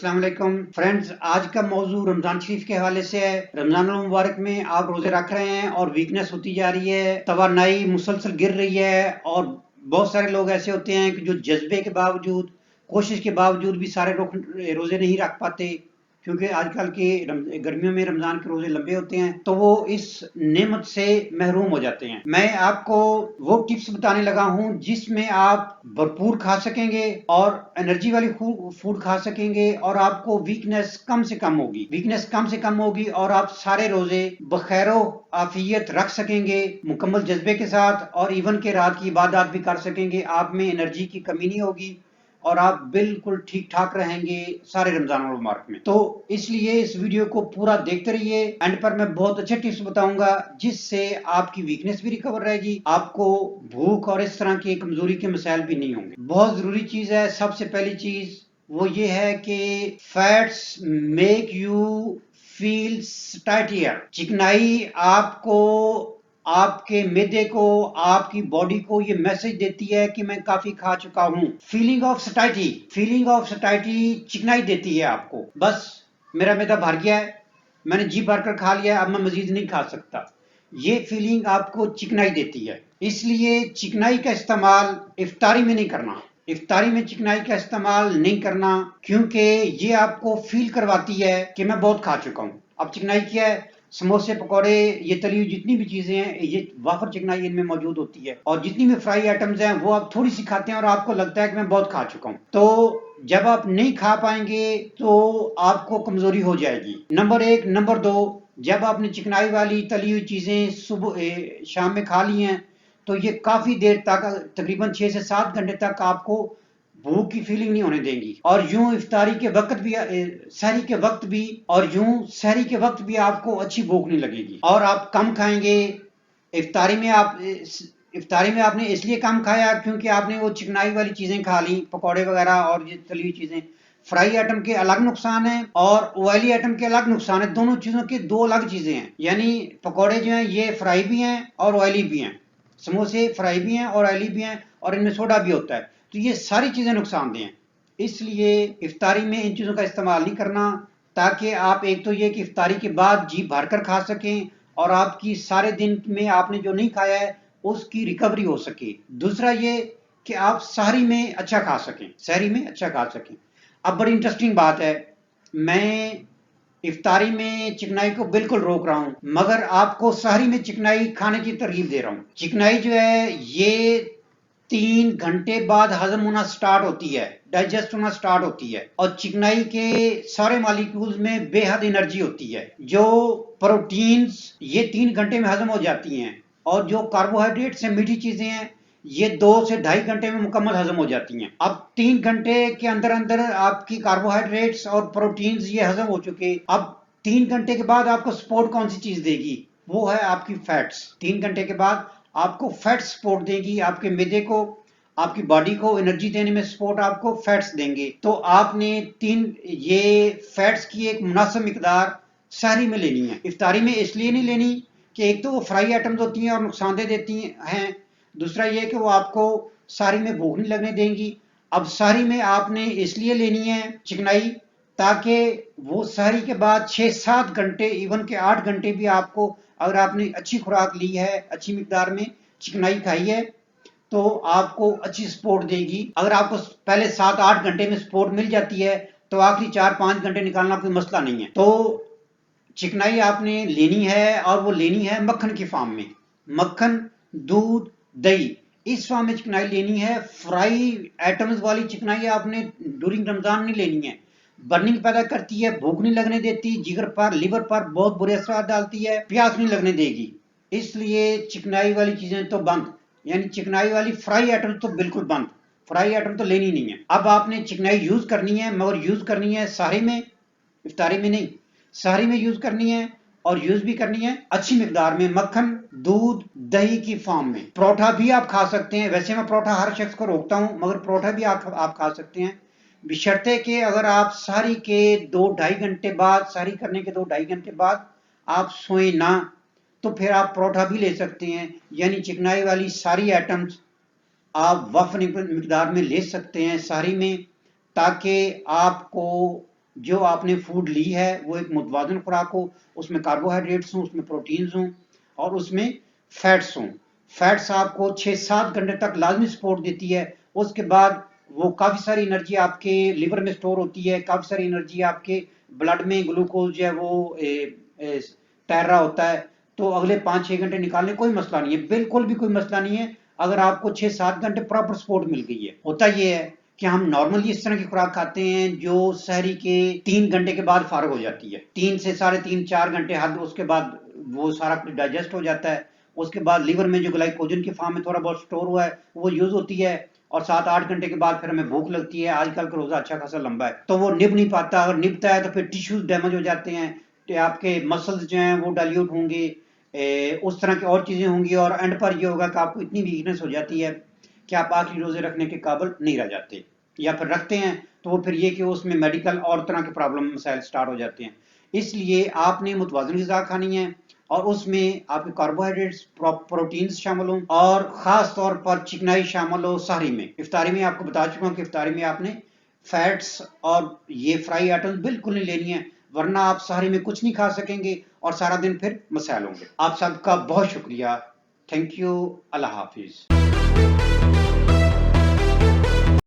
अस्सलाम वालेकुम फ्रेंड्स। आज का मौजू रमजान शरीफ के हवाले से है। रमजान मुबारक में आप रोजे रख रहे हैं और वीकनेस होती जा रही है, तवानाई मुसलसल गिर रही है और बहुत सारे लोग ऐसे होते हैं कि जो जज्बे के बावजूद, कोशिश के बावजूद भी सारे रोजे नहीं रख पाते, क्योंकि आजकल की गर्मियों में रमजान के रोजे लंबे होते हैं तो वो इस नेमत से महरूम हो जाते हैं। मैं आपको वो टिप्स बताने लगा हूं जिसमें आप भरपूर खा सकेंगे और एनर्जी वाली फूड खा सकेंगे और आपको वीकनेस कम से कम होगी और आप सारे रोजे बखैरो आफियत रख सकेंगे मुकम्मल जज्बे के साथ, और इवन के रात की इबादत भी कर सकेंगे। आप में एनर्जी की कमी नहीं होगी और आप बिल्कुल ठीक ठाक रहेंगे सारे रमजान मुबारक में। तो इसलिए इस वीडियो को पूरा देखते रहिए। एंड पर मैं बहुत अच्छे टिप्स बताऊंगा जिससे आपकी वीकनेस भी रिकवर रहेगी, आपको भूख और इस तरह की कमजोरी के मसाइल भी नहीं होंगे। बहुत जरूरी चीज है, सबसे पहली चीज वो ये है कि फैट्स मेक यू फील स्टाइटियर। चिकनाई आपको, आपके मैदे को, आपकी बॉडी को ये मैसेज देती है कि मैं काफी खा चुका हूं। फीलिंग ऑफ सटाइटी चिकनाई देती है आपको, बस मेरा मैदा भर गया है, मैंने जी भर कर खा लिया, अब मैं मजीद नहीं खा सकता। ये फीलिंग आपको चिकनाई देती है। इसलिए चिकनाई का इस्तेमाल इफ्तारी में नहीं करना। इफ्तारी में चिकनाई का इस्तेमाल नहीं करना, क्योंकि ये आपको फील करवाती है कि मैं बहुत खा चुका हूं। अब चिकनाई क्या है? समोसे, पकौड़े, ये तली हुई जितनी भी चीजें हैं, ये वाफर चिकनाई इनमें मौजूद होती है। और जितनी भी फ्राई आइटम्स हैं वो आप थोड़ी सी खाते हैं और आपको लगता है कि मैं बहुत खा चुका हूं। तो जब आप नहीं खा पाएंगे तो आपको कमजोरी हो जाएगी, नंबर एक। नंबर दो, जब आपने चिकनाई वाली तली हुई चीजें सुबह शाम में खा ली हैं तो ये काफी देर तक, तकरीबन 6 से 7 घंटे तक आपको भूख की फीलिंग नहीं होने देंगी। और यूं इफ्तारी के वक्त भी, सहरी के वक्त भी, और यूं सहरी के वक्त भी आपको अच्छी भूख नहीं लगेगी और आप कम खाएंगे। इफ्तारी में आप इफ्तारी में आपने इसलिए कम खाया क्योंकि आपने वो चिकनाई वाली चीजें खा ली, पकौड़े वगैरह और ये तली हुई चीजें। फ्राई आइटम के अलग नुकसान है और ऑयली आइटम के अलग नुकसान है। दोनों चीजों की दो अलग चीजें हैं। यानी पकौड़े जो हैं ये फ्राई भी हैं और ऑयली भी हैं, समोसे फ्राई भी हैं और ऑयली भी हैं, और इनमें सोडा भी होता है। तो ये सारी चीजें नुकसानदेह हैं। इसलिए इफ्तारी में इन चीजों का इस्तेमाल नहीं करना, ताकि आप, एक तो ये कि इफ्तारी के बाद जी भरकर खा सकें और आपकी सारे दिन में आपने जो नहीं खाया है उसकी रिकवरी हो सके। दूसरा ये कि आप सहरी में अच्छा खा सकें। अब बड़ी इंटरेस्टिंग बात है, मैं इफ्तारी में चिकनाई को बिल्कुल रोक रहा हूं, मगर आपको सहरी में चिकनाई खाने की तरगीब दे रहा हूं। चिकनाई जो है ये 3 घंटे बाद हजम होना स्टार्ट होती है, डाइजेस्ट होना स्टार्ट होती है, और चिकनाई के सारे मॉलिक्यूल्स में बेहद एनर्जी होती है। जो प्रोटीन्स ये 3 घंटे में हजम हो जाती हैं, और जो कार्बोहाइड्रेट से मीठी चीजें हैं ये 2 से 2.5 घंटे में मुकम्मल हजम हो जाती हैं। अब 3 घंटे के अंदर अंदर आपकी कार्बोहाइड्रेट्स और प्रोटीन्स ये हजम हो चुके। अब 3 घंटे के बाद आपको सपोर्ट कौन सी चीज देगी? वो है आपकी फैट्स। 3 घंटे के बाद आपको फैट्स सपोर्ट देगी, आपके मैदे को, आपकी बॉडी को एनर्जी देने में सपोर्ट आपको फैट्स देंगे। तो आपने ये फैट्स की एक मुनासिब मिकदार सहरी में लेनी है। इफ्तारी में इसलिए नहीं लेनी कि एक तो वो फ्राई आइटम्स होती हैं और नुकसानदेह देती हैं, दूसरा ये कि वो आपको सहरी में भूख नहीं लगने देंगी। अब सहरी में आपने इसलिए लेनी है चिकनाई ताकि वो सहरी के बाद 6-7 घंटे, इवन के 8 घंटे भी आपको, अगर आपने अच्छी खुराक ली है, अच्छी मिकदार में चिकनाई खाई है, तो आपको अच्छी सपोर्ट देगी। अगर आपको पहले 7-8 घंटे में सपोर्ट मिल जाती है तो आखिरी 4-5 घंटे निकालना कोई मसला नहीं है। तो चिकनाई आपने लेनी है, और वो लेनी है मक्खन की फॉर्म में। मक्खन, दूध, दही, इस फॉर्म में चिकनाई लेनी है। फ्राई आइटम्स वाली चिकनाई आपने ड्यूरिंग रमजान नहीं लेनी है, बर्निंग पैदा करती है, भूख नहीं लगने देती, जिगर पर, लिवर पर बहुत बुरे असर डालती है, प्यास नहीं लगने देगी। इसलिए चिकनाई वाली चीजें तो बंद, यानी चिकनाई वाली फ्राई आइटम तो बिल्कुल बंद, फ्राई आइटम तो लेनी नहीं है। अब आपने चिकनाई यूज करनी है, मगर यूज करनी है सहरी में, इफ्तारी में नहीं। सहरी में यूज करनी है, और यूज भी करनी है अच्छी मिकदार में, मक्खन, दूध, दही की फॉर्म में। परोठा भी आप खा सकते हैं, वैसे मैं परोठा हर शख्स को रोकता हूं, मगर परोठा भी आप खा सकते हैं, बशर्ते कि अगर आप सहरी के 2-2.5 घंटे बाद, सहरी करने के 2-2.5 घंटे बाद आप सोए ना, तो फिर आप परोठा भी ले सकते हैं। यानी चिकनाई वाली सारी आइटम्स आप वफ़ मिकदार में ले सकते हैं सहरी में, ताकि आपको जो आपने फूड ली है वो एक मुतवाज़िन खुराक हो, उसमें कार्बोहाइड्रेट्स हों, उसमें प्रोटीन्स हों और उसमें फैट्स हों। फैट्स आपको 6-7 घंटे तक लाजमी सपोर्ट देती है। उसके बाद वो काफ़ी सारी एनर्जी आपके लिवर में स्टोर होती है, काफ़ी सारी एनर्जी आपके ब्लड में ग्लूकोज जो है वो तैर रहा होता है। तो अगले 5-6 घंटे निकालने कोई मसला नहीं है, बिल्कुल भी कोई मसला नहीं है अगर आपको 6-7 घंटे प्रॉपर सपोर्ट मिल गई है। होता ये है कि हम नॉर्मली इस तरह की खुराक खाते हैं जो सहरी के 3 घंटे के बाद फारग हो जाती है। 3 से 3.5-4 घंटे हद, उसके बाद वो सारा कुछ डाइजेस्ट हो जाता है। उसके बाद लिवर में जो ग्लाइकोजन के फॉर्म में थोड़ा बहुत स्टोर हुआ है वो यूज होती है और 7-8 घंटे के बाद फिर हमें भूख लगती है। आजकल का रोजा अच्छा खासा लंबा है तो वो निभ नहीं पाता, अगर निभता है तो फिर टिश्यूज डैमेज हो जाते हैं, तो आपके मसल्स जो हैं वो डाइल्यूट होंगे, उस तरह की और चीजें होंगी और एंड पर ये होगा कि आपको इतनी वीकनेस हो जाती है कि आप आखिरी रोजे रखने के काबिल नहीं रह जाते, या फिर रखते हैं तो वो फिर ये कि उसमें मेडिकल और तरह के प्रॉब्लम मसाइल स्टार्ट हो जाते हैं। इसलिए आपने मुतवाज़िन ग़िज़ा खानी है और उसमें आपके कार्बोहाइड्रेट्स, प्रोटीन्स शामिल हों और ख़ास तौर पर चिकनाई शामिल हो सहरी में। इफ्तारी में आपको बता चुका हूँ कि इफ्तारी में आपने फैट्स और ये फ्राई आइटम्स बिल्कुल नहीं लेनी है, वरना आप सहरी में कुछ नहीं खा सकेंगे और सारा दिन फिर मसाइल होंगे। आप सबका बहुत शुक्रिया। Thank you. अल्लाह हाफिज़।